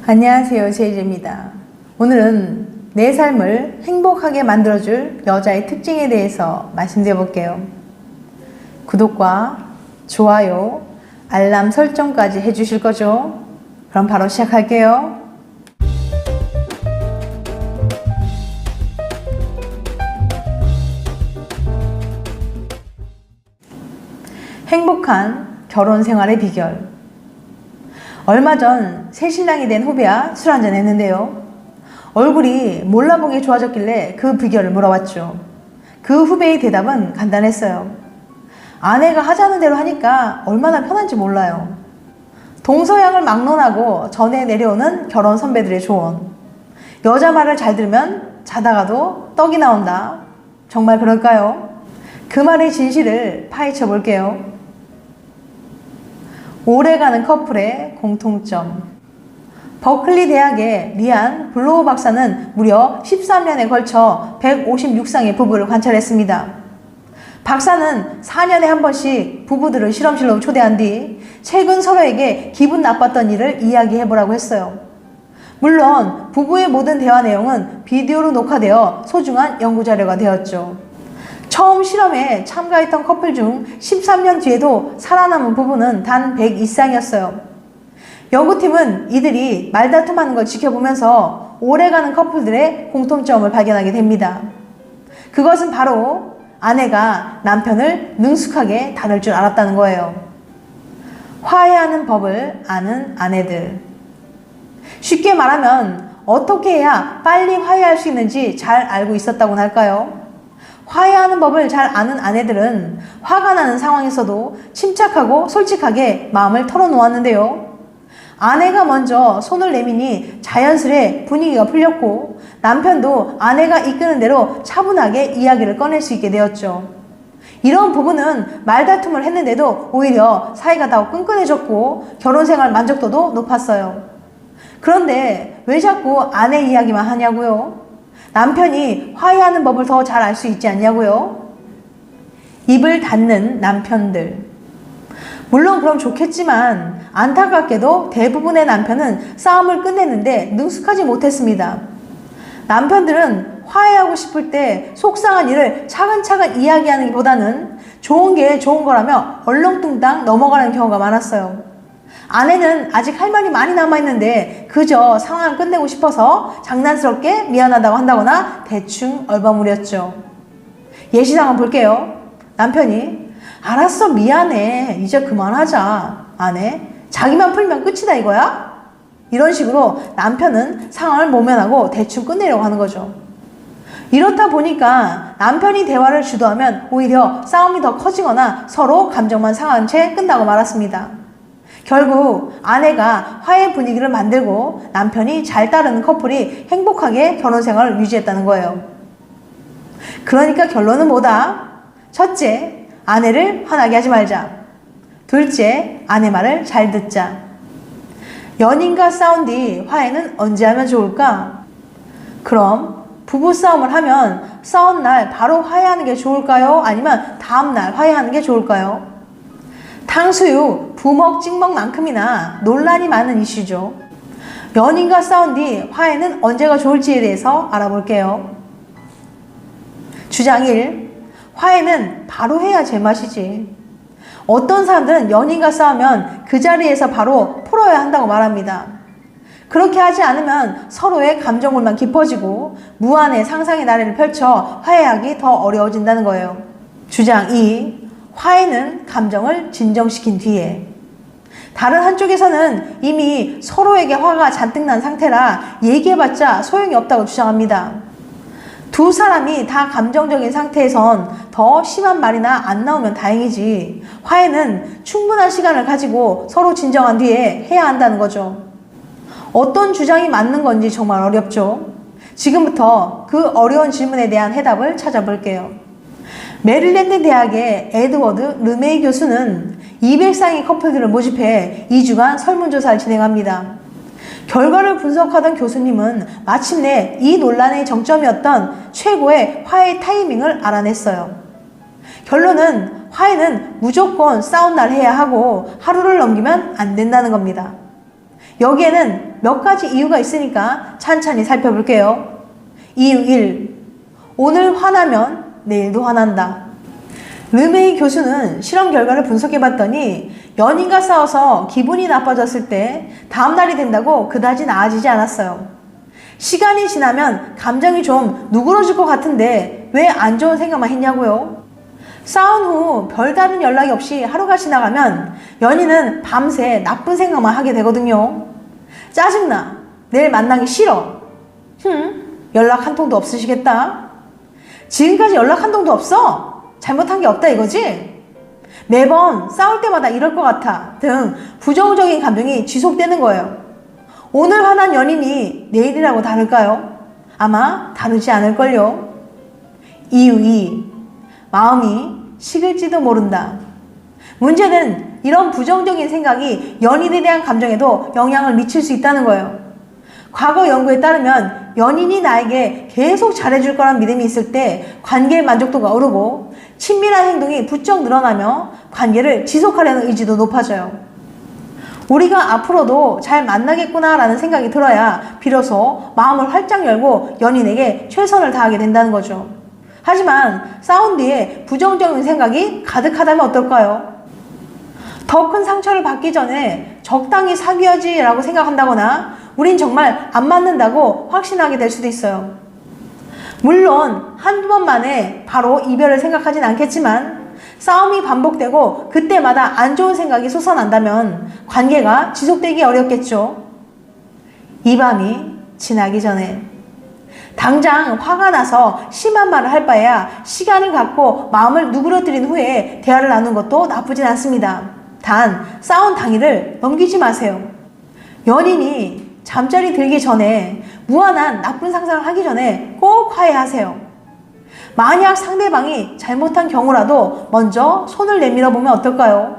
안녕하세요, 제이제입니다. 오늘은 내 삶을 행복하게 만들어줄 여자의 특징에 대해서 말씀드려 볼게요. 구독과 좋아요, 알람 설정까지 해주실 거죠? 그럼 바로 시작할게요. 행복한 결혼 생활의 비결. 얼마 전 새신랑이 된 후배와 술 한잔 했는데요. 얼굴이 몰라보게 좋아졌길래 그 비결을 물어봤죠. 그 후배의 대답은 간단했어요. 아내가 하자는 대로 하니까 얼마나 편한지 몰라요. 동서양을 막론하고 전해 내려오는 결혼 선배들의 조언. 여자 말을 잘 들으면 자다가도 떡이 나온다. 정말 그럴까요? 그 말의 진실을 파헤쳐 볼게요. 오래가는 커플의 공통점. 버클리 대학의 리안 블로우 박사는 무려 13년에 걸쳐 156쌍의 부부를 관찰했습니다. 박사는 4년에 한 번씩 부부들을 실험실로 초대한 뒤 최근 서로에게 기분 나빴던 일을 이야기해보라고 했어요. 물론 부부의 모든 대화 내용은 비디오로 녹화되어 소중한 연구자료가 되었죠. 처음 실험에 참가했던 커플 중 13년 뒤에도 살아남은 부부는 단 102쌍이었어요. 연구팀은 이들이 말다툼하는 걸 지켜보면서 오래가는 커플들의 공통점을 발견하게 됩니다. 그것은 바로 아내가 남편을 능숙하게 다룰 줄 알았다는 거예요. 화해하는 법을 아는 아내들. 쉽게 말하면 어떻게 해야 빨리 화해할 수 있는지 잘 알고 있었다고나 할까요? 화해하는 법을 잘 아는 아내들은 화가 나는 상황에서도 침착하고 솔직하게 마음을 털어놓았는데요. 아내가 먼저 손을 내미니 자연스레 분위기가 풀렸고 남편도 아내가 이끄는 대로 차분하게 이야기를 꺼낼 수 있게 되었죠. 이런 부부는 말다툼을 했는데도 오히려 사이가 더 끈끈해졌고 결혼생활 만족도도 높았어요. 그런데 왜 자꾸 아내 이야기만 하냐고요? 남편이 화해하는 법을 더 잘 알 수 있지 않냐고요? 입을 닫는 남편들. 물론 그럼 좋겠지만 안타깝게도 대부분의 남편은 싸움을 끝내는데 능숙하지 못했습니다. 남편들은 화해하고 싶을 때 속상한 일을 차근차근 이야기하는 것보다는 좋은 게 좋은 거라며 얼렁뚱땅 넘어가는 경우가 많았어요. 아내는 아직 할 말이 많이 남아있는데 그저 상황을 끝내고 싶어서 장난스럽게 미안하다고 한다거나 대충 얼버무렸죠. 예시상 한번 볼게요. 남편이 알았어 미안해 이제 그만하자. 아내 자기만 풀면 끝이다 이거야? 이런 식으로 남편은 상황을 모면하고 대충 끝내려고 하는 거죠. 이렇다 보니까 남편이 대화를 주도하면 오히려 싸움이 더 커지거나 서로 감정만 상한 채 끝나고 말았습니다. 결국 아내가 화해 분위기를 만들고 남편이 잘 따르는 커플이 행복하게 결혼생활을 유지했다는 거예요. 그러니까 결론은 뭐다? 첫째, 아내를 화나게 하지 말자. 둘째, 아내 말을 잘 듣자. 연인과 싸운 뒤 화해는 언제 하면 좋을까? 그럼 부부싸움을 하면 싸운 날 바로 화해하는 게 좋을까요? 아니면 다음날 화해하는 게 좋을까요? 탕수육, 부먹, 찍먹만큼이나 논란이 많은 이슈죠. 연인과 싸운 뒤 화해는 언제가 좋을지에 대해서 알아볼게요. 주장 1. 화해는 바로 해야 제맛이지. 어떤 사람들은 연인과 싸우면 그 자리에서 바로 풀어야 한다고 말합니다. 그렇게 하지 않으면 서로의 감정골만 깊어지고 무한의 상상의 나래를 펼쳐 화해하기 더 어려워진다는 거예요. 주장 2. 화해는 감정을 진정시킨 뒤에. 다른 한쪽에서는 이미 서로에게 화가 잔뜩 난 상태라 얘기해봤자 소용이 없다고 주장합니다. 두 사람이 다 감정적인 상태에선 더 심한 말이나 안 나오면 다행이지 화해는 충분한 시간을 가지고 서로 진정한 뒤에 해야 한다는 거죠. 어떤 주장이 맞는 건지 정말 어렵죠. 지금부터 그 어려운 질문에 대한 해답을 찾아볼게요. 메릴랜드 대학의 에드워드 르메이 교수는 200쌍의 커플들을 모집해 2주간 설문조사를 진행합니다. 결과를 분석하던 교수님은 마침내 이 논란의 정점이었던 최고의 화해 타이밍을 알아냈어요. 결론은 화해는 무조건 싸운 날 해야 하고 하루를 넘기면 안 된다는 겁니다. 여기에는 몇 가지 이유가 있으니까 찬찬히 살펴볼게요. 이유 1. 오늘 화나면 내일도 화난다. 르메이 교수는 실험 결과를 분석해봤더니 연인과 싸워서 기분이 나빠졌을 때 다음날이 된다고 그다지 나아지지 않았어요. 시간이 지나면 감정이 좀 누그러질 것 같은데 왜 안 좋은 생각만 했냐고요? 싸운 후 별다른 연락이 없이 하루가 지나가면 연인은 밤새 나쁜 생각만 하게 되거든요. 짜증나. 내일 만나기 싫어. 연락 한 통도 없으시겠다. 지금까지 연락 한 통도 없어? 잘못한 게 없다 이거지? 매번 싸울 때마다 이럴 것 같아 등 부정적인 감정이 지속되는 거예요. 오늘 화난 연인이 내일이라고 다를까요? 아마 다르지 않을걸요. 이유 2. 마음이 식을지도 모른다. 문제는 이런 부정적인 생각이 연인에 대한 감정에도 영향을 미칠 수 있다는 거예요. 과거 연구에 따르면 연인이 나에게 계속 잘해줄 거란 믿음이 있을 때 관계의 만족도가 오르고 친밀한 행동이 부쩍 늘어나며 관계를 지속하려는 의지도 높아져요. 우리가 앞으로도 잘 만나겠구나 라는 생각이 들어야 비로소 마음을 활짝 열고 연인에게 최선을 다하게 된다는 거죠. 하지만 싸운 뒤에 부정적인 생각이 가득하다면 어떨까요? 더 큰 상처를 받기 전에 적당히 사귀어야지 라고 생각한다거나 우린 정말 안 맞는다고 확신하게 될 수도 있어요. 물론 한두 번 만에 바로 이별을 생각하진 않겠지만 싸움이 반복되고 그때마다 안 좋은 생각이 솟아난다면 관계가 지속되기 어렵겠죠. 이 밤이 지나기 전에 당장 화가 나서 심한 말을 할 바에야 시간을 갖고 마음을 누그러뜨린 후에 대화를 나누는 것도 나쁘진 않습니다. 단 싸운 당일을 넘기지 마세요. 연인이 잠자리 들기 전에 무한한 나쁜 상상을 하기 전에 꼭 화해하세요. 만약 상대방이 잘못한 경우라도 먼저 손을 내밀어 보면 어떨까요?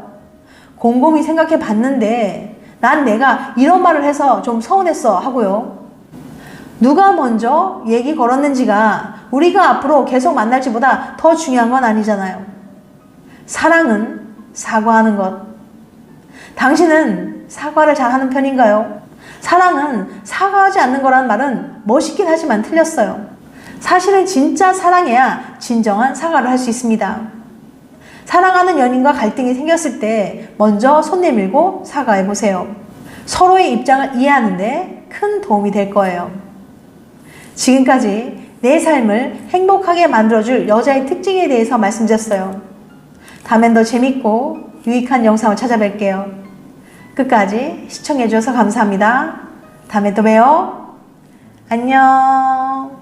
곰곰이 생각해 봤는데 난 내가 이런 말을 해서 좀 서운했어 하고요. 누가 먼저 얘기 걸었는지가 우리가 앞으로 계속 만날지보다 더 중요한 건 아니잖아요. 사랑은 사과하는 것. 당신은 사과를 잘하는 편인가요? 사랑은 사과하지 않는 거란 말은 멋있긴 하지만 틀렸어요. 사실은 진짜 사랑해야 진정한 사과를 할 수 있습니다. 사랑하는 연인과 갈등이 생겼을 때 먼저 손 내밀고 사과해보세요. 서로의 입장을 이해하는데 큰 도움이 될 거예요. 지금까지 내 삶을 행복하게 만들어줄 여자의 특징에 대해서 말씀드렸어요. 다음엔 더 재밌고 유익한 영상을 찾아뵐게요. 끝까지 시청해주셔서 감사합니다. 다음에 또 봬요. 안녕.